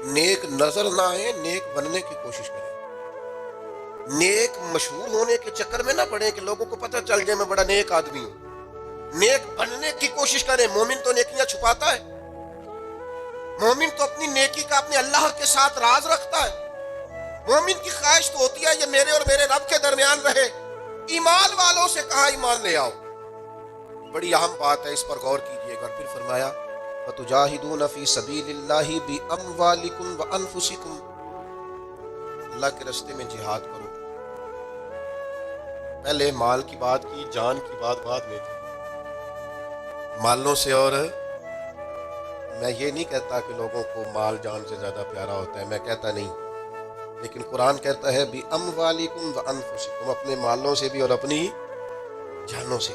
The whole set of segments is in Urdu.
نیک نظر نہ آئے، نیک بننے کی کوشش کریں۔ نیک مشہور ہونے کے چکر میں نہ پڑیں کہ لوگوں کو پتہ چل جائے میں بڑا نیک آدمی ہوں۔ نیک بننے کی کوشش کریں۔ مومن تو نیکیاں چھپاتا ہے، مومن تو اپنی نیکی کا اپنے اللہ کے ساتھ راز رکھتا ہے۔ مومن کی خواہش تو ہوتی ہے یہ میرے اور میرے رب کے درمیان رہے۔ ایمان والوں سے کہا ایمان لے آؤ، بڑی اہم بات ہے، اس پر غور کیجئے گا۔ پھر فرمایا وَتُجَاهِدُونَ فِي سَبِيلِ اللَّهِ بِأَمْوَالِكُمْ وَأَنفُسِكُمْ، اللہ کے راستے میں جہاد کرو۔ پہلے مال کی بات کی، جان کی بات بعد میں تھی۔ مالوں سے، اور میں یہ نہیں کہتا کہ لوگوں کو مال جان سے زیادہ پیارا ہوتا ہے، میں کہتا نہیں، لیکن قرآن کہتا ہے بِأَمْوَالِكُمْ وَأَنفُسِكُمْ، اپنے مالوں سے بھی اور اپنی جانوں سے۔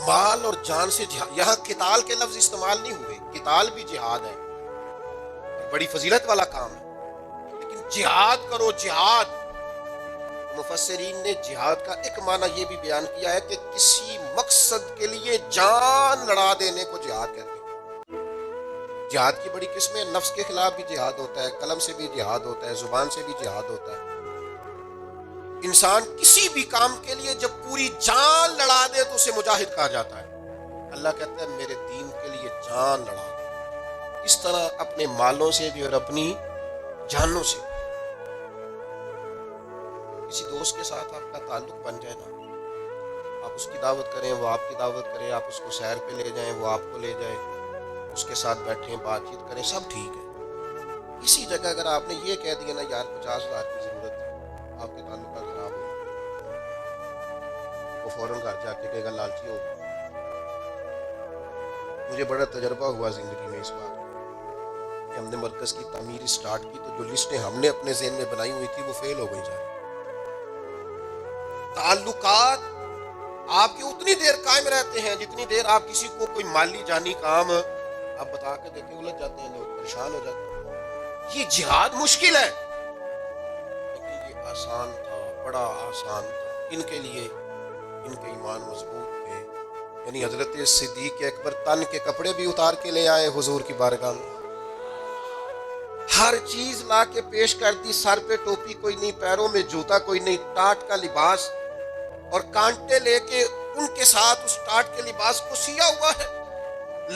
مال اور جان سے جہاد، یہاں قتال کے لفظ استعمال نہیں ہوئے، قتال بھی جہاد ہے، بڑی فضیلت والا کام ہے، لیکن جہاد کرو، جہاد۔ مفسرین نے جہاد کا ایک معنی یہ بھی بیان کیا ہے کہ کسی مقصد کے لیے جان لڑا دینے کو جہاد کہتے ہیں۔ جہاد کی بڑی قسمیں، نفس کے خلاف بھی جہاد ہوتا ہے، قلم سے بھی جہاد ہوتا ہے، زبان سے بھی جہاد ہوتا ہے۔ انسان کسی بھی کام کے لیے جب پوری جان لڑا دے تو اسے مجاہد کہا جاتا ہے۔ اللہ کہتا ہے میرے دین کے لیے جان لڑا دے۔ اس طرح اپنے مالوں سے بھی اور اپنی جانوں سے۔ کسی دوست کے ساتھ آپ کا تعلق بن جائے نا، آپ اس کی دعوت کریں، وہ آپ کی دعوت کرے، آپ اس کو سیر پہ لے جائیں، وہ آپ کو لے جائے، اس کے ساتھ بیٹھیں، بات چیت کریں، سب ٹھیک ہے۔ اسی جگہ اگر آپ نے یہ کہہ دیا نا یار 50,000 کی ضرورت ہے، آپ کے تعلقات خراب ہو، وہ فوراً گھر جا کے کہے گا لالچی ہوگا۔ مجھے بڑا تجربہ ہوا زندگی میں اس بات کا کہ ہم نے مرکز کی تعمیر سٹارٹ کی تو جو لسٹیں ہم نے اپنے ذہن میں بنائی ہوئی تھی وہ فیل ہو گئی جا رہی۔ تعلقات آپ کے اتنی دیر قائم رہتے ہیں جتنی دیر آپ کسی کو کوئی مالی جانی کام آپ بتا کے دیکھیں، الجھ جاتے ہیں لوگ، پریشان ہو جاتے ہیں۔ یہ جہاد مشکل ہے لیکن یہ آسان تھا، بڑا آسان تھا ان کے لیے، ان کے ایمان مضبوط تھے۔ یعنی حضرت صدیق اکبر تن کے کپڑے بھی اتار کے لے آئے حضور کی بارگاہ میں، ہر چیز لا کے پیش کر دی، سر پہ ٹوپی کوئی نہیں، پیروں میں جوتا کوئی نہیں، ٹاٹ کا لباس، اور کانٹے لے کے ان کے ساتھ اس ٹاٹ کے لباس کو سیا ہوا ہے،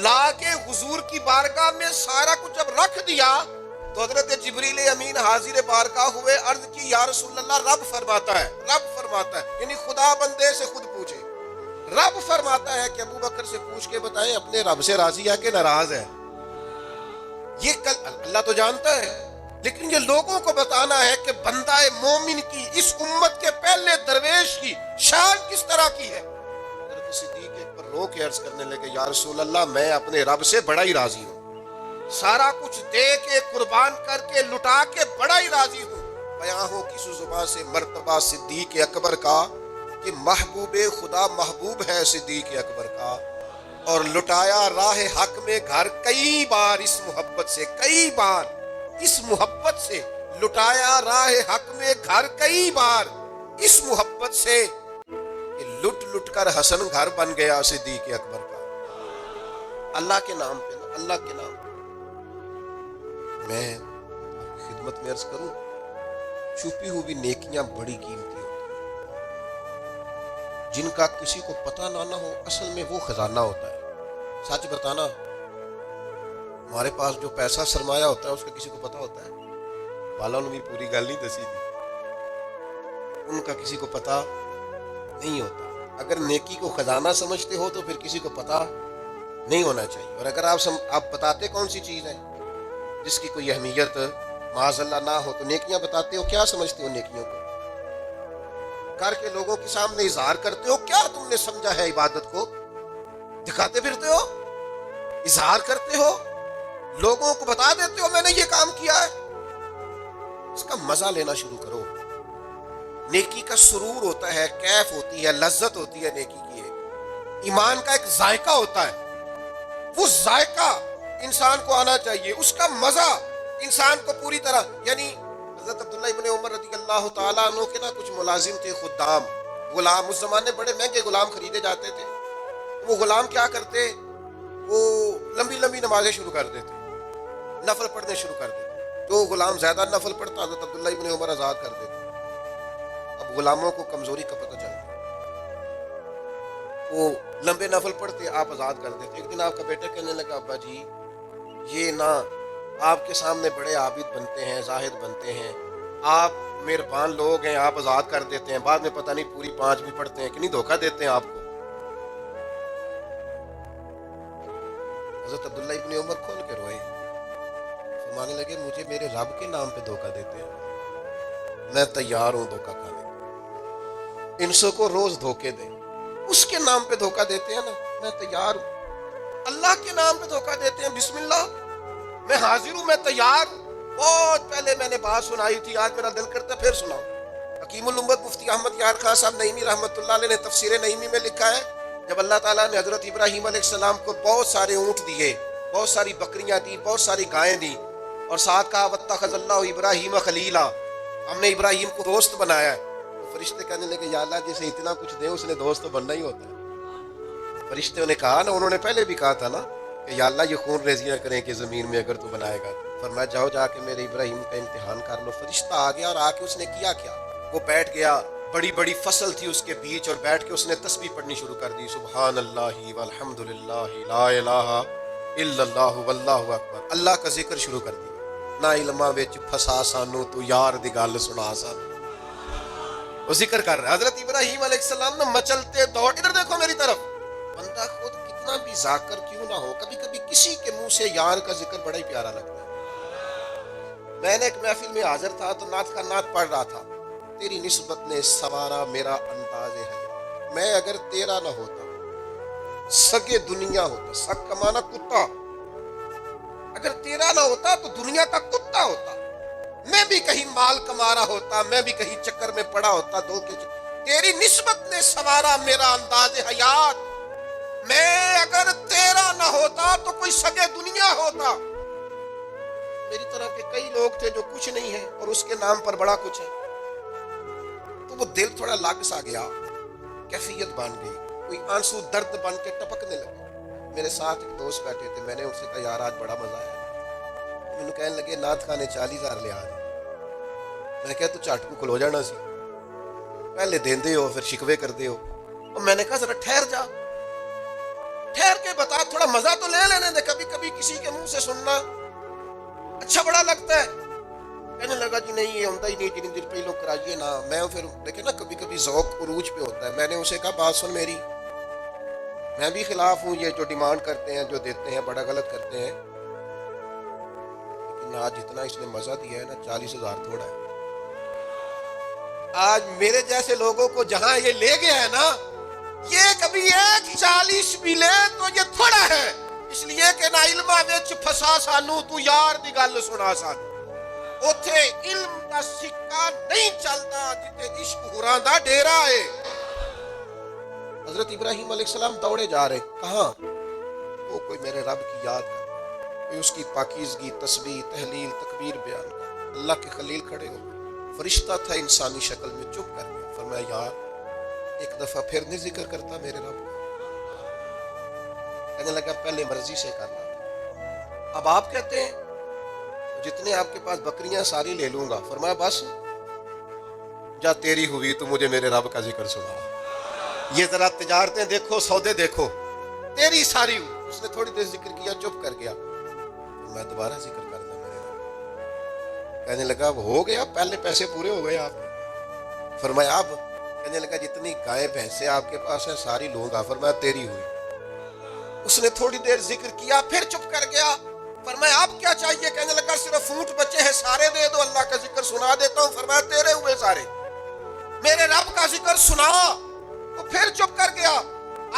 لا کے حضور کی بارگاہ میں سارا کچھ جب رکھ دیا تو حضرت جبریل امین حاضر بارگاہ ہوئے، عرض کی یا رسول اللہ، رب فرماتا ہے، رب فرماتا ہے، یعنی خدا بندے سے خود پوچھے، رب فرماتا ہے کہ ابو بکر سے پوچھ کے بتائیں اپنے رب سے راضی ہے کہ ناراض ہے؟ یہ اللہ تو جانتا ہے، لیکن یہ لوگوں کو بتانا ہے کہ بندہ مومن کی، اس امت کے پہلے درویش کی شان کس طرح کی ہے۔ حضرت صدیق ایک پر رو کے عرض کرنے لگے یا رسول اللہ، میں اپنے رب سے بڑا ہی راضی ہوں، سارا کچھ دے کے قربان کر کے لٹا کے بڑا ہی راضی ہوں۔ بیان ہو کسی زبان سے مرتبہ صدیق اکبر کا کہ محبوب خدا محبوب ہے صدیق اکبر کا، اور لٹایا راہ حق میں گھر کئی بار، اس محبت سے، کئی بار اس محبت سے لٹایا راہ حق میں گھر کئی بار، اس محبت سے کہ لٹ لٹ کر حسن گھر بن گیا صدیق اکبر کا۔ اللہ کے نام پہ، اللہ کے نام پہ میں آپ کی خدمت میں عرض کروں، چھپی ہوئی نیکیاں بڑی قیمتی ہوتی ہیں، جن کا کسی کو پتہ نہ ہو، اصل میں وہ خزانہ ہوتا ہے۔ سچ بتانا، ہمارے پاس جو پیسہ سرمایہ ہوتا ہے اس کا کسی کو پتہ ہوتا ہے؟ والوں نے بھی پوری گل نہیں دسی تھی، ان کا کسی کو پتہ نہیں ہوتا۔ اگر نیکی کو خزانہ سمجھتے ہو تو پھر کسی کو پتہ نہیں ہونا چاہیے، اور اگر آپ بتاتے کون سی چیز ہے جس کی کوئی اہمیت معاذ اللہ نہ ہو تو نیکیاں بتاتے ہو، کیا سمجھتے ہو نیکیوں کو؟ کر کے لوگوں کے سامنے اظہار کرتے ہو، کیا تم نے سمجھا ہے عبادت کو؟ دکھاتے پھرتے ہو، اظہار کرتے ہو، لوگوں کو بتا دیتے ہو میں نے یہ کام کیا ہے۔ اس کا مزہ لینا شروع کرو۔ نیکی کا سرور ہوتا ہے، کیف ہوتی ہے، لذت ہوتی ہے نیکی کی، ایمان کا ایک ذائقہ ہوتا ہے، وہ ذائقہ انسان کو آنا چاہیے، اس کا مزہ انسان کو پوری طرح، یعنی حضرت عبداللہ ابن عمر رضی اللہ تعالیٰ عنہ کے نا کچھ ملازم تھے، خدام، غلام، اس زمانے بڑے مہنگے غلام خریدے جاتے تھے۔ وہ غلام کیا کرتے، وہ لمبی لمبی نمازیں شروع کر دیتے، نفل پڑھنے شروع کر دیتے، جو غلام زیادہ نفل پڑھتا حضرت عبداللہ ابن عمر آزاد کر دیتے. اب غلاموں کو کمزوری کا پتہ چلتا, وہ لمبے نفل پڑھتے, آپ آزاد کر دیتے. ایک دن آپ کا بیٹا کہنے لگا ابا جی یہ نہ آپ کے سامنے بڑے عابد بنتے ہیں, زاہد بنتے ہیں, آپ مہربان لوگ ہیں, آپ آزاد کر دیتے ہیں, بعد میں پتہ نہیں پوری 5 بھی پڑھتے ہیں کہ نہیں, دھوکہ دیتے ہیں آپ کو. حضرت عبداللہ ابن عمر کھول کے روئے, فرمانے لگے مجھے میرے رب کے نام پہ دھوکہ دیتے ہیں, میں تیار ہوں دھوکہ کھانے کو. انسوں کو روز دھوکے دیں, اس کے نام پہ دھوکہ دیتے ہیں نا, میں تیار ہوں. اللہ کے نام پہ دھوکہ دیتے ہیں, بسم اللہ میں حاضر ہوں, میں تیار ہوں. بہت پہلے میں نے بات سنائی تھی, آج میرا دل کرتا ہے پھر سناؤں. حکیم الامت مفتی احمد یار خان صاحب نعیمی رحمۃ اللہ علیہ نے تفسیر نعیمی میں لکھا ہے, جب اللہ تعالیٰ نے حضرت ابراہیم علیہ السلام کو بہت سارے اونٹ دیے, بہت ساری بکریاں دی, بہت ساری گائیں دی, اور ساتھ کہا واتخذ اللہ ابراہیم خلیلا, ہم نے ابراہیم کو دوست بنایا ہے, تو فرشتے کہنے لگے یا اللہ جسے اتنا کچھ دے اس نے دوست تو بننا ہی ہوتا ہے. فرشتوں نے کہا نا, انہوں نے پہلے بھی کہا تھا نا کہ یا اللہ یہ خون ریزیاں کریں کہ زمین میں اگر تو بنائے گا. فرمایا جاؤ جا کے میرے ابراہیم کا امتحان کر لو. فرشتہ آ گیا اور آ کے اس نے کیا کیا, وہ بیٹھ گیا, بڑی بڑی فصل تھی اس کے بیچ, اور بیٹھ کے اس نے تسبیح پڑھنی شروع کر دی, سبحان اللہ والحمد للہ لا الہ الا اللہ واللہ اکبر. اللہ کا ذکر شروع کر دیا. نہ علماں وچ پھسا سانو تو یار دی گل سنا سانو, وہ ذکر کر رہا ہے. حضرت ابراہیم علیہ السلام نے مچلتے دوڑ, ادھر دیکھو میری طرف. بندہ خود کتنا بھی ذاکر کیوں نہ ہو, کبھی کبھی کسی کے منہ سے یار کا ذکر بڑا ہی پیارا لگتا ہے. میں نے ایک محفل میں حاضر تھا تو نعت کا نعت پڑھ رہا تھا, تیری نسبت نے سوارا میرا انداز ہے, میں اگر تیرا نہ ہوتا سگے دنیا ہوتا, سگ کا معنی کتا, اگر تیرا نہ ہوتا تو دنیا کا کتا ہوتا, میں بھی کہیں مال کما رہا ہوتا, میں بھی کہیں چکر میں پڑا ہوتا, تیری نسبت نے سوارا میرا انداز حیات, میں اگر تیرا نہ ہوتا تو کوئی سگے دنیا ہوتا. میری طرح کے کئی لوگ تھے جو کچھ نہیں ہے اور اس کے نام پر بڑا کچھ ہے, تو وہ دل تھوڑا لگ سا گیا, کیفیت بن گئی, کوئی آنسو درد بن کے ٹپکنے لگے. میرے ساتھ ایک دوست بیٹھے تھے, میں نے ان سے کہا یار آج بڑا مزہ آیا. مجھے کہنے لگے نعت خانے 40,000 لے آ جائے. میں نے کہا تو چٹ کو کھلو جانا سی, پہلے دیندے ہو پھر شکوے کردے ہو. اور میں نے کہا ذرا ٹھہر جا, ٹھہر کے بتا, تھوڑا مزہ تو لے لینے دے, کبھی کبھی کسی کے منہ سے سننا اچھا بڑا لگتا ہے. کہنے لگا جی نہیں یہ ہوتا ہی نہیں, جتنی دیر پہلے کرائیے نا. میں پھر دیکھیں نا کبھی کبھی ذوق عروج پہ ہوتا ہے. میں نے اسے کہا بات سن میری, میں بھی خلاف ہوں یہ جو ڈیمانڈ کرتے ہیں, جو دیتے ہیں, بڑا غلط کرتے ہیں, لیکن آج جتنا اس نے مزہ دیا ہے نا 40,000 تھوڑا ہے. آج میرے جیسے لوگوں کو جہاں یہ لے گیا ہے نا, یہ کبھی 1,40 بھی لے تو یہ تھوڑا ہے, اس لیے کہ نہ علماں وچ پھسا سانو تو یار دی گل سنا سانو. اوتھے علم دا سکہ نہیں چلتا جتے عشق ہوراں دا ڈیرا ہے. حضرت ابراہیم علیہ السلام دوڑے جا رہے, کہاں؟ وہ کوئی میرے رب کی یاد کر, کوئی اس کی پاکیزگی, تسبیح, تحلیل, تکبیر بیان کر. اللہ کے خلیل کھڑے ہو, فرشتہ تھا انسانی شکل میں, چپ کر گیا. فرمایا یار ایک دفعہ پھر نہیں ذکر کرتا میرے رب. کہنے لگا پہلے مرضی سے کرنا, اب آپ کہتے ہیں جتنے آپ کے پاس بکریاں ساری لے لوں گا. فرمایا بس جا تیری ہوئی تو مجھے میرے رب کا ذکر سنا. یہ ذرا تجارتیں دیکھو, سودے دیکھو, تیری ساری ہوئی. اس نے تھوڑی دیر ذکر کیا, چپ کر گیا. میں دوبارہ ذکر کرنا میرے رب. کہنے لگا اب ہو گیا, پہلے پیسے پورے ہو گئے آپ. فرمایا اب, کہنے لگا جتنی گائے بھینسیں آپ کے پاس ہیں ساری لوں گا. فرمایا تیری ہوئی. اس نے تھوڑی دیر ذکر کیا, پھر چپ کر گیا. فرمایا اب کیا چاہیے؟ کہنے لگا صرف اونٹ بچے ہیں سارے دے دو, اللہ کا ذکر سنا دیتا ہوں. فرمایا تیرے ہوئے سارے, میرے رب کا ذکر سنا. وہ پھر چپ کر گیا.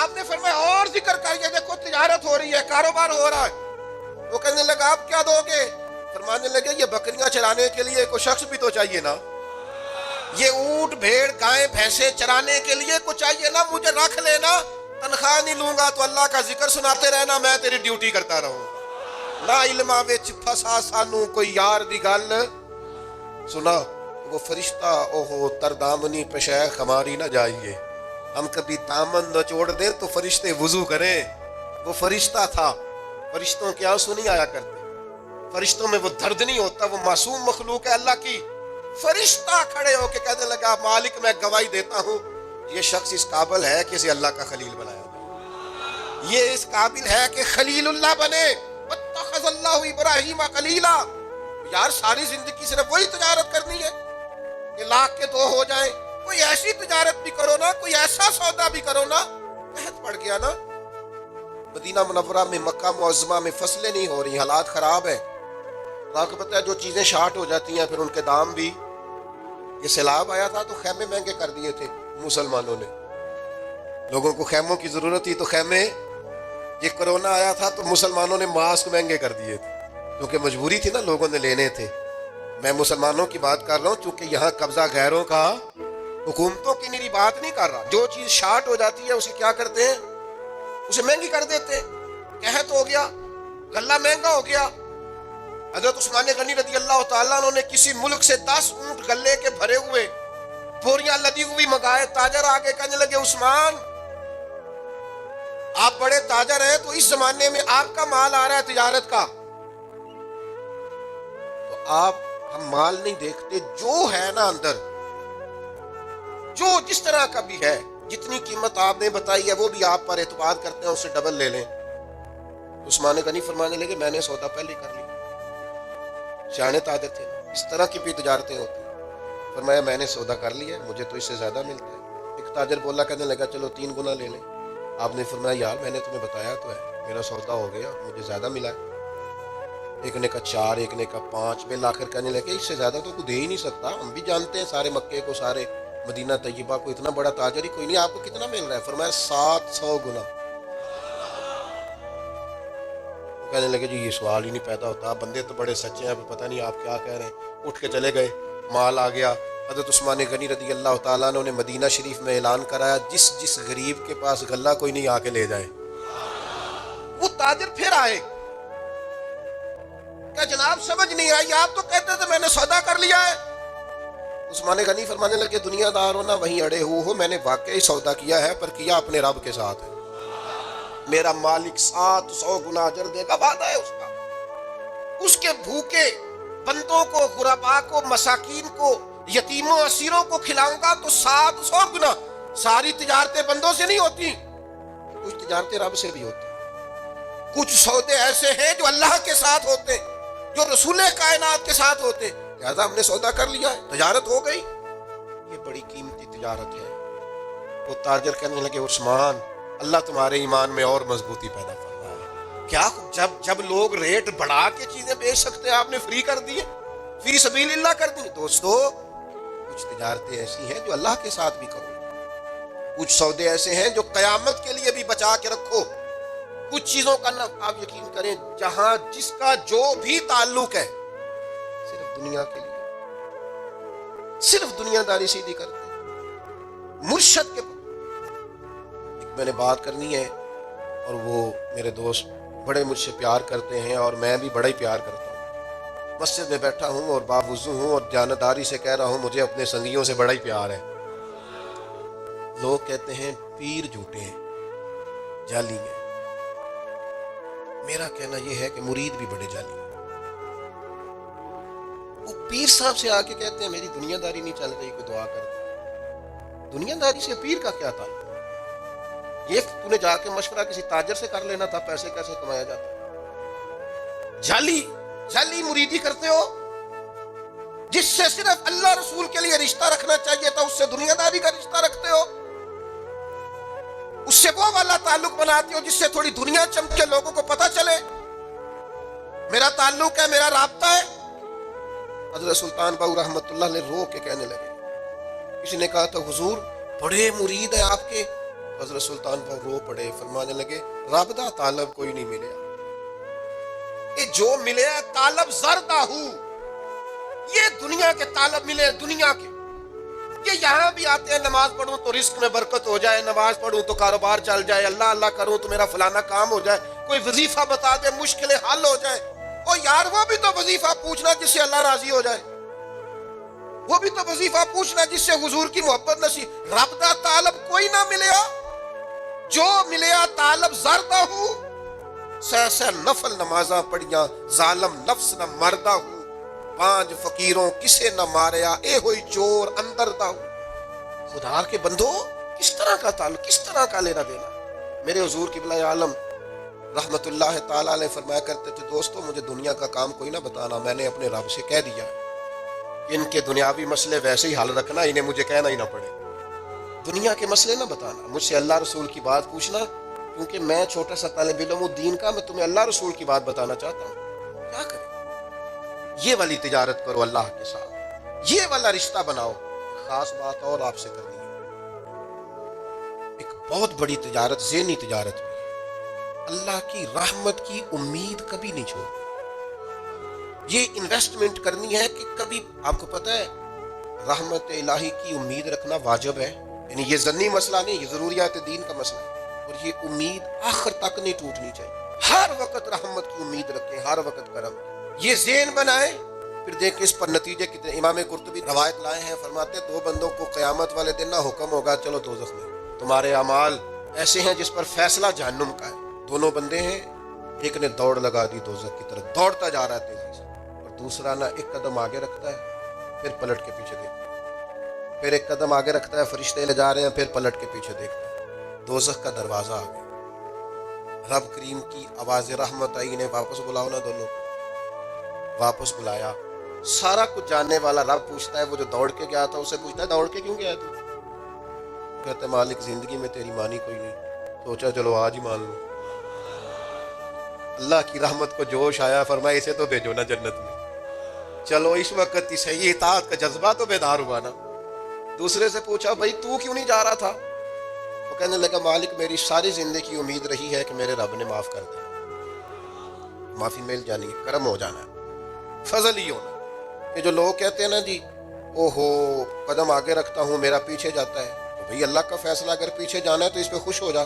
آپ نے فرمایا اور ذکر کریے, دیکھو تجارت ہو رہی ہے, کاروبار ہو رہا ہے. وہ کہنے لگا آپ کیا دو گے؟ فرمانے لگے یہ بکریاں چرانے کے لیے کوئی شخص بھی تو چاہیے نا, یہ اونٹ بھیڑ گائیں بھینسیں چرانے کے لیے کوئی چاہیے نا. مجھے رکھ لینا, تنخواہ نہیں لوں گا, تو اللہ کا ذکر سناتے رہنا, میں تیری ڈیوٹی کرتا رہوں. نہ علماں وچ پھسا سانو کوئی یار دی گل سنا. وہ فرشتہ اوہو تردامنی پشیخ ہماری نہ جائیے, ہم کبھی دامن نچوڑ دیں تو فرشتے وضو کریں. وہ فرشتہ تھا, فرشتوں کے آنسو نہیں آیا کرتے, فرشتوں میں وہ درد نہیں ہوتا، وہ معصوم مخلوق ہے اللہ کی. فرشتہ کھڑے ہو کے کہنے لگا مالک میں گواہی دیتا ہوں یہ شخص اس قابل ہے کہ اسے اللہ کا خلیل بنایا، یہ اس قابل ہے کہ خلیل اللہ بنے. واتخذ اللہ ابراہیم خلیلا. یار ساری زندگی صرف وہی تجارت کرنی ہے کہ لاکھ کے 2 ہو جائیں؟ کوئی ایسی تجارت بھی کرو نا، کوئی ایسا سودا بھی کرو نا. قحط پڑ گیا نا مدینہ منورہ میں، مکہ معظمہ میں فصلیں نہیں ہو رہی، حالات خراب ہیں. اللہ کو پتہ ہے جو چیزیں شارٹ ہو جاتی ہیں پھر ان کے دام بھی. یہ سیلاب آیا تھا تو خیمے مہنگے کر دیے تھے مسلمانوں نے، لوگوں کو خیموں کی ضرورت تھی تو خیمے. یہ کرونا آیا تھا تو مسلمانوں نے ماسک مہنگے کر دیے تھے کیونکہ مجبوری تھی نا، لوگوں نے لینے تھے. میں مسلمانوں کی بات کر رہا ہوں چونکہ یہاں قبضہ غیروں کا، حکومتوں کی میری بات نہیں کر رہا. جو چیز شارٹ ہو جاتی ہے اسے کیا کرتے ہیں؟ اسے مہنگی کر دیتے ہیں. قحط ہو گیا، غلہ مہنگا ہو گیا. حضرت عثمان غنی رضی اللہ تعالیٰ عنہ نے کسی ملک سے 10 اونٹ غلے کے بھرے ہوئے بوریاں لدی ہوئی منگائے. تاجر آگے کہنے لگے عثمان آپ بڑے تاجر ہیں تو اس زمانے میں آپ کا مال آ رہا ہے تجارت کا، تو آپ، ہم مال نہیں دیکھتے، جو ہے نا اندر، جو جس طرح کا بھی ہے، جتنی قیمت آپ نے بتائی ہے وہ بھی آپ پر اعتماد کرتے ہیں، اس سے ڈبل لے لیں. عثمان غنی فرمانے لگے میں نے سودا پہلے کر لیا. سیانے تاجر تھے، اس طرح کی بھی تجارتیں ہوتی ہیں. فرمایا میں نے سودا کر لیا، مجھے تو اس سے زیادہ ملتا ہے. ایک تاجر بولا، کہنے لگا چلو 3 گنا لے لیں. آپ نے فرمایا یار میں نے تمہیں بتایا تو ہے، میرا سودا ہو گیا، مجھے زیادہ ملا ہے. ایک نے کہا 4، ایک نے کہا 5. بالآخر کہنے لگے اس سے زیادہ تو کوئی دے ہی نہیں سکتا، ہم بھی جانتے ہیں سارے مکے کو، سارے مدینہ طیبہ کو، اتنا بڑا تاجر ہی کوئی نہیں. آپ کو کتنا مل رہا ہے؟ فرمایا 700 گنا. کہنے لگے جی یہ سوال ہی نہیں پیدا ہوتا، بندے تو بڑے سچے ہیں، پتہ نہیں آپ کیا کہہ رہے ہیں. اٹھ کے چلے گئے، مال آ گیا. حضرت عثمان غنی رضی اللہ تعالیٰ عنہ نے مدینہ شریف میں اعلان کرایا جس غریب کے پاس غلہ کوئی نہیں آ کے لے جائے. وہ تاجر پھر آئے کہ جناب سمجھ نہیں آئی، آپ تو کہتے تھے میں نے سودا کر لیا ہے. عثمان غنی فرمانے لگے دنیا دار ہو نہ وہیں اڑے ہو، میں نے واقعی سودا کیا ہے پر کیا اپنے رب کے ساتھ ہے. میرا مالک 700 گنا اجر دے گا، وعدہ ہے اس کا. اس کے بھوکے بندوں کو، غربا کو، مساکین کو، یتیموں اسیروں کو کھلاؤں گا تو 700 گنا. ساری تجارتیں بندوں سے نہیں ہوتی، کچھ تجارتیں رب سے بھی ہوتی. کچھ سودے ایسے ہیں جو اللہ کے ساتھ ہوتے، جو رسول کائنات کے ساتھ ہوتے. لہذا ہم نے سودا کر لیا ہے، تجارت ہو گئی. یہ بڑی قیمتی تجارت ہے. وہ تاجر کہنے لگے عثمان اللہ تمہارے ایمان میں اور مضبوطی پیدا فرمائے. کیا جب لوگ ریٹ بڑھا کے چیزیں بیچ سکتے ہیں آپ نے فری کر دیے، فی سبیل اللہ کر دی. دوستو کچھ تجارتیں ایسی ہیں جو اللہ کے ساتھ بھی کرو، کچھ سودے ایسے ہیں جو قیامت کے لیے بھی بچا کے رکھو. کچھ چیزوں کا نہ آپ یقین کریں جہاں جس کا جو بھی تعلق ہے صرف دنیا کے لیے، صرف دنیا داری سیدھی کرتے ہیں. مرشد کے ایک میں نے بات کرنی ہے اور وہ میرے دوست بڑے مجھ سے پیار کرتے ہیں اور میں بھی بڑا ہی پیار کرتا ہوں. مسجد میں بیٹھا ہوں اور باوضو ہوں اور جانبداری سے کہہ رہا ہوں مجھے اپنے سنگیوں سے بڑا ہی پیار ہے. لوگ کہتے ہیں پیر جھوٹے ہیں، جعلی ہیں. میرا کہنا یہ ہے کہ مرید بھی بڑے جعلی ہیں. وہ پیر صاحب سے آ کے کہتے ہیں میری دنیا داری نہیں چل رہی، کوئی دعا کر دے. دنیا داری سے پیر کا کیا تعلق؟ یہ تو نے جا کے مشورہ کسی تاجر سے کر لینا تھا پیسے کیسے کمایا جاتا. جعلی مریدی کرتے ہو، جس سے صرف اللہ رسول کے لیے رشتہ رکھنا چاہیے تھا اس سے دنیا داری کا رشتہ رکھتے ہو. اس سے وہ والا تعلق بناتے ہو جس سے تھوڑی دنیا چمکے، لوگوں کو پتہ چلے میرا تعلق ہے، میرا رابطہ ہے. حضرت سلطان باؤ رحمت اللہ نے رو کے کہنے لگے، کسی نے کہا تھا حضور بڑے مرید ہیں آپ کے. حضرت سلطان باؤ رو پڑے، فرمانے لگے رب دا طالب کوئی نہیں ملیا، یہ جو ملے طالب زردہ ہوں. یہ دنیا کے طالب ملے، دنیا کے. یہ یہاں بھی آتے ہیں نماز پڑھوں تو رزق میں برکت ہو جائے، نماز پڑھوں تو کاروبار چل جائے، اللہ اللہ کروں تو میرا فلانا کام ہو جائے، کوئی وظیفہ بتا دے مشکلیں حل ہو جائے. اور یار وہ بھی تو وظیفہ پوچھنا جس سے اللہ راضی ہو جائے، وہ بھی تو وظیفہ پوچھنا جس سے حضور کی محبت نصیب. رب دا طالب کوئی نہ ملیا، جو ملیا طالب زردہ ہوں. سہ سہ نفل نمازاں پڑھیاں، ظالم نفس نہ مردہ ہوں، پانچ فقیروں کسے نہ ماریا، اے ہوئی چور اندر دا ہوں۔ خدا کے بندو، کس طرح کا تعلق، کس طرح کا لینا دینا؟ میرے حضور قبلہ عالم رحمت اللہ تعالیٰ علیہ فرمایا کرتے تھے، دوستو مجھے دنیا کا کام کوئی نہ بتانا، میں نے اپنے رب سے کہہ دیا کہ ان کے دنیاوی مسئلے ویسے ہی حل رکھنا، انہیں مجھے کہنا ہی نہ پڑے، دنیا کے مسئلے نہ بتانا، مجھ سے اللہ رسول کی بات پوچھنا، کیونکہ میں چھوٹا سا طالب علم ہوں دین کا، میں تمہیں اللہ رسول کی بات بتانا چاہتا ہوں۔ کیا کریں؟ یہ والی تجارت کرو اللہ کے ساتھ، یہ والا رشتہ بناؤ۔ خاص بات اور آپ سے کرنی ہے، ایک بہت بڑی تجارت، ذہنی تجارت بھی، اللہ کی رحمت کی امید کبھی نہیں چھوڑ۔ یہ انویسٹمنٹ کرنی ہے کہ کبھی، آپ کو پتہ ہے رحمت الہی کی امید رکھنا واجب ہے، یعنی یہ ضمنی مسئلہ نہیں، یہ ضروریات دین کا مسئلہ ہے، اور یہ امید آخر تک نہیں ٹوٹنی چاہیے، ہر وقت رحمت کی امید رکھیں، ہر وقت کرم، یہ ذہن بنائیں، پھر دیکھیں اس پر نتیجے کتنے۔ امام قرطبی روایت لائے ہیں، فرماتے ہیں 2 بندوں کو قیامت والے دن نہ حکم ہوگا چلو دوزخ میں، تمہارے اعمال ایسے ہیں جس پر فیصلہ جہنم کا ہے، دونوں بندے ہیں، ایک نے دوڑ لگا دی دوزخ کی طرف، دوڑتا جا رہا ہے تیزی سے، اور دوسرا نہ ایک قدم آگے رکھتا ہے پھر پلٹ کے پیچھے دیکھتا ہے، پھر ایک قدم آگے رکھتا ہے، فرشتے لے جا رہے ہیں، پھر پلٹ کے پیچھے دیکھتا ہے، دوزخ کا دروازہ آ گیا، رب کریم کی آواز رحمت آئی، انہیں واپس بلاؤ نا، دونوں واپس بلایا، سارا کچھ جاننے والا رب پوچھتا ہے، وہ جو دوڑ کے گیا تھا اسے پوچھتا ہے دوڑ کے کیوں گیا تو؟ کہتے ہیں مالک زندگی میں تیری مانی کوئی نہیں، سوچا چلو آج ہی مان لو۔ اللہ کی رحمت کو جوش آیا، فرمایا اسے تو بھیجو نا جنت میں، چلو اس وقت صحیح اطاعت کا جذبہ تو بیدار ہوا نا۔ دوسرے سے پوچھا بھائی تو کیوں نہیں جا رہا تھا؟ وہ کہنے لگا مالک میری ساری زندگی کی امید رہی ہے کہ میرے رب نے معاف کر دیا، معافی مل جانی ہے، کرم ہو جانا ہے، فضل ہی ہونا۔ یہ جو لوگ کہتے ہیں نا جی اوہو قدم آگے رکھتا ہوں میرا پیچھے جاتا ہے، تو بھئی اللہ کا فیصلہ اگر پیچھے جانا ہے تو اس پہ خوش ہو جا،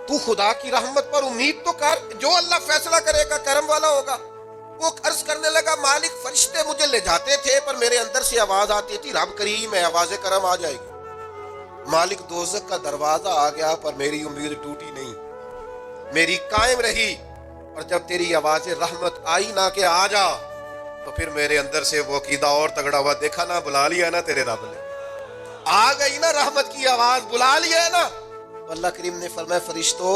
تو خدا کی رحمت پر امید تو کر، جو اللہ فیصلہ کرے گا کرم والا ہوگا۔ وہ عرض کرنے لگا مالک فرشتے مجھے لے جاتے تھے پر میرے اندر سے آواز آتی تھی رب کریم ہے، آواز کرم آ جائے گی۔ مالک دوزخ کا دروازہ آ گیا پر میری امید ٹوٹی نہیں، میری قائم رہی، اور جب تیری آواز رحمت آئی نہ کہ آ جا، تو پھر میرے اندر سے وہ عقیدہ اور تگڑا ہوا، دیکھا نا بلا لیا نا تیرے رب نے، آ گئی نا رحمت کی آواز، بلا لیا ہے نا۔ اللہ کریم نے فرمایا فرشتوں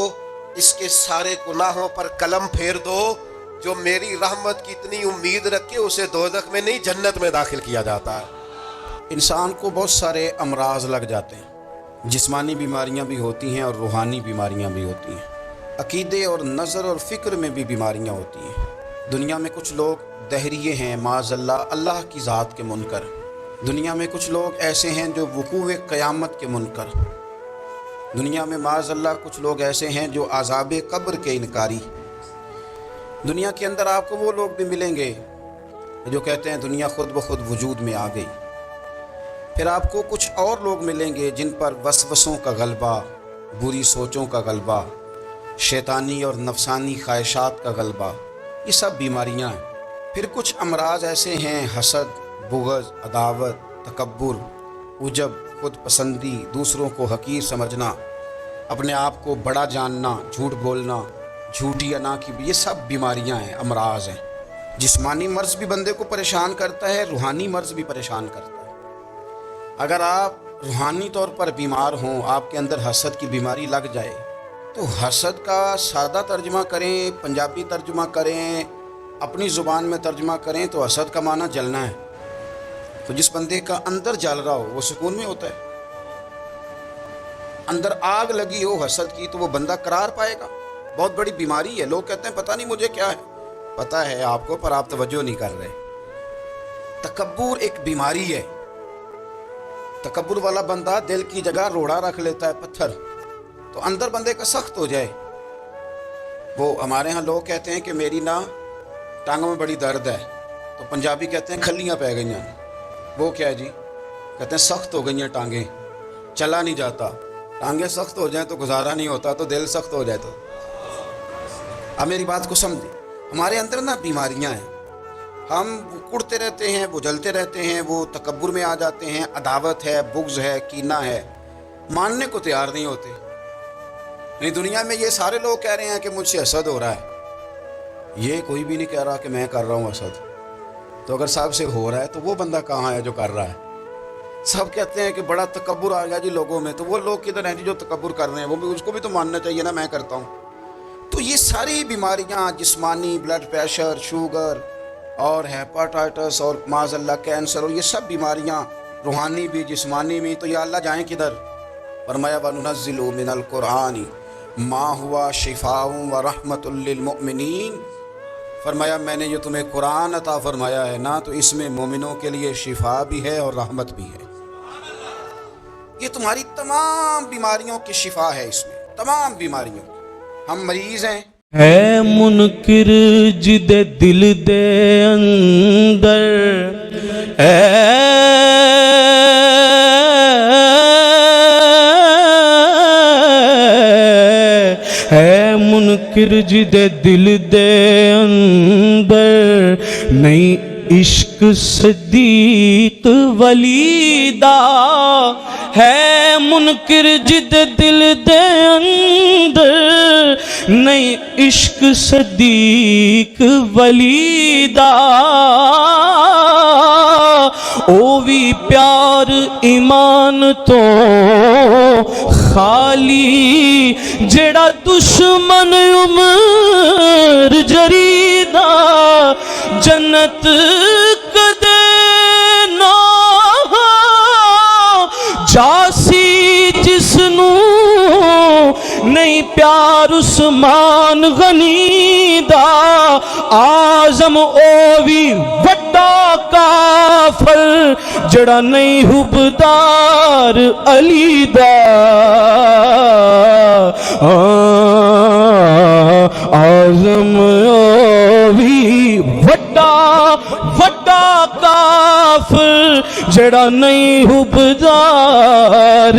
اس کے سارے گناہوں پر قلم پھیر دو، جو میری رحمت کی اتنی امید رکھے اسے دوزخ میں نہیں جنت میں داخل کیا جاتا ہے۔ انسان کو بہت سارے امراض لگ جاتے ہیں، جسمانی بیماریاں بھی ہوتی ہیں اور روحانی بیماریاں بھی ہوتی ہیں، عقیدے اور نظر اور فکر میں بھی بیماریاں ہوتی ہیں۔ دنیا میں کچھ لوگ دہریے ہیں معاذ اللہ کی ذات کے منکر، دنیا میں کچھ لوگ ایسے ہیں جو وقوع قیامت کے منکر، دنیا میں معاذ اللہ کچھ لوگ ایسے ہیں جو عذاب قبر کے انکاری۔ دنیا کے اندر آپ کو وہ لوگ بھی ملیں گے جو کہتے ہیں دنیا خود بخود وجود میں آ گئی، پھر آپ کو کچھ اور لوگ ملیں گے جن پر وسوسوں کا غلبہ، بری سوچوں کا غلبہ، شیطانی اور نفسانی خواہشات کا غلبہ، یہ سب بیماریاں ہیں۔ پھر کچھ امراض ایسے ہیں، حسد، بغض، عداوت، تکبر، عجب، خود پسندی، دوسروں کو حقیر سمجھنا، اپنے آپ کو بڑا جاننا، جھوٹ بولنا، جھوٹی انا کی، یہ سب بیماریاں ہیں، امراض ہیں۔ جسمانی مرض بھی بندے کو پریشان کرتا ہے، روحانی مرض بھی پریشان کرتا ہے۔ اگر آپ روحانی طور پر بیمار ہوں، آپ کے اندر حسد کی بیماری لگ جائے، تو حسد کا سادہ ترجمہ کریں، پنجابی ترجمہ کریں، اپنی زبان میں ترجمہ کریں تو حسد کا معنی جلنا ہے۔ تو جس بندے کا اندر جل رہا ہو وہ سکون میں ہوتا ہے، اندر آگ لگی ہو حسد کی تو وہ بندہ قرار پائے گا۔ بہت بڑی بیماری ہے، لوگ کہتے ہیں پتہ نہیں مجھے کیا ہے، پتہ ہے آپ کو پر آپ توجہ نہیں کر رہے۔ تکبر ایک بیماری ہے، تکبر والا بندہ دل کی جگہ روڑا رکھ لیتا ہے، پتھر، تو اندر بندے کا سخت ہو جائے۔ وہ ہمارے ہاں لوگ کہتے ہیں کہ میری نا ٹانگوں میں بڑی درد ہے، تو پنجابی کہتے ہیں کھلیاں پہ گئی ہیں، وہ کیا ہے جی؟ کہتے ہیں سخت ہو گئی ہیں ٹانگیں، چلا نہیں جاتا۔ ٹانگیں سخت ہو جائیں تو گزارا نہیں ہوتا، تو دل سخت ہو جائے تو۔ اب میری بات کو سمجھیں، ہمارے اندر نا بیماریاں ہیں، ہم کڑتے رہتے ہیں، وہ جلتے رہتے ہیں، وہ تکبر میں آ جاتے ہیں، عداوت ہے، بغض ہے، کینہ ہے، ماننے کو تیار نہیں ہوتے۔ یعنی دنیا میں یہ سارے لوگ کہہ رہے ہیں کہ مجھ سے حسد ہو رہا ہے، یہ کوئی بھی نہیں کہہ رہا کہ میں کر رہا ہوں حسد. تو اگر صاحب سے ہو رہا ہے تو وہ بندہ کہاں ہے جو کر رہا ہے؟ سب کہتے ہیں کہ بڑا تکبر آ گیا جی لوگوں میں، تو وہ لوگ کدھر ہیں جی جو تکبر کر رہے ہیں؟ وہ بھی اس کو بھی تو ماننا چاہیے نا میں کرتا ہوں. تو یہ ساری بیماریاں جسمانی، بلڈ پریشر، شوگر اور ہیپاٹائٹس اور معاذ اللہ کینسر، اور یہ سب بیماریاں روحانی بھی جسمانی بھی، تو یا اللہ جائیں کدھر؟ فرمایا وَنُنَزِّلُ مِنَ الْقُرْآنِ مَا هُوَ شِفَاءٌ وَرَحْمَةٌ لِّلْمُؤْمِنِينَ. فرمایا میں نے جو تمہیں قرآن عطا فرمایا ہے نا، تو اس میں مومنوں کے لیے شفا بھی ہے اور رحمت بھی ہے. یہ تمہاری تمام بیماریوں کی شفا ہے، اس میں تمام بیماریوں کی. ہم مریض ہیں، ہے منکر جد دل دے اندر، ہے منکر جد دل دے اندر، نہیں عشق صدیق ولی دا. ہے منکر جد دل دے اندر، نہیں عشق صدیق ولی دا. او بھی پیار ایمان تو خالی، جڑا دشمن عمر جریدہ. جنت کدے نہ جاسی جس نو نہیں پیار عثمان غنی دا. آزم او بھی وڈا کافر جڑا نہیں حبدار علی دا. آزم او بھی وڈا کافر جڑا نہیں حبدار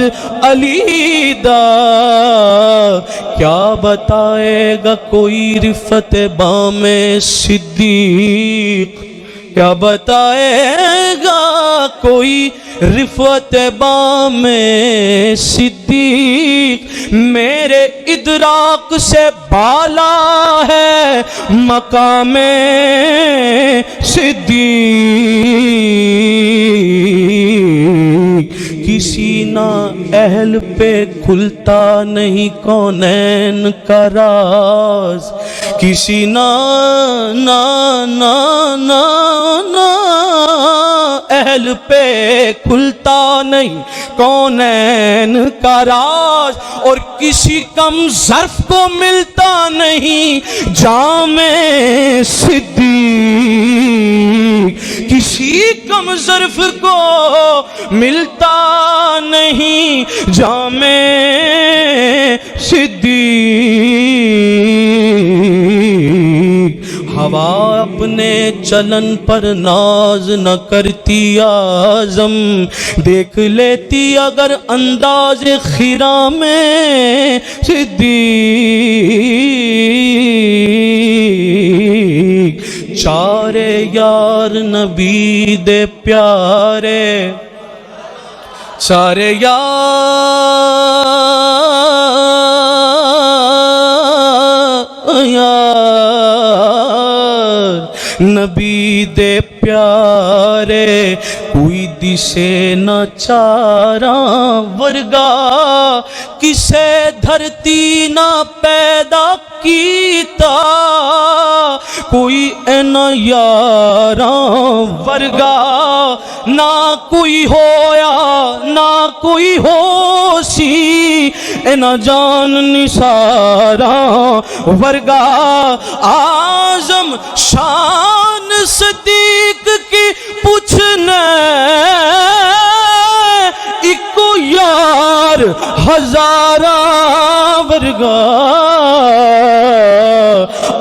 علی دا. کیا بتائے گا کوئی رفت بام صدیق، کیا بتائے گا کوئی رفت بام صدیق. میرے ادراک سے بالا ہے مقام صدیق. کسی نہ اہل پہ کھلتا نہیں کونین کا راز، کسی نہ اہل پہ کھلتا نہیں کونین کا راز. اور کسی کم ظرف کو ملتا نہیں جام صدیق، کسی کم ظرف کو ملتا نہیں جام صدیق. ہوا اپنے چلن پر ناز نہ کرتی اعظم، دیکھ لیتی اگر انداز خیرہ میں صدیق. چارے یار نبی دے پیارے، سارے نبی دے پیارے، کوئی دسے نہ چاراں ورگا، کسے دھرتی نہ پیدا کیتا، کوئی اینا یاراں ورگا. نہ کوئی ہویا نہ کوئی ہو سی، اینا جان نثاراں ورگا. اعظم شان صدیق کی پوچھنے، ایکو یار ہزاراں ورگا.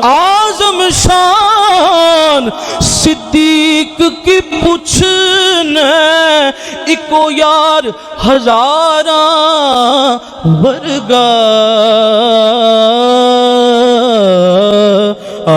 اعظم شان صدیق کی پوچھنے، ایکو یار ہزاراں ورگا. آ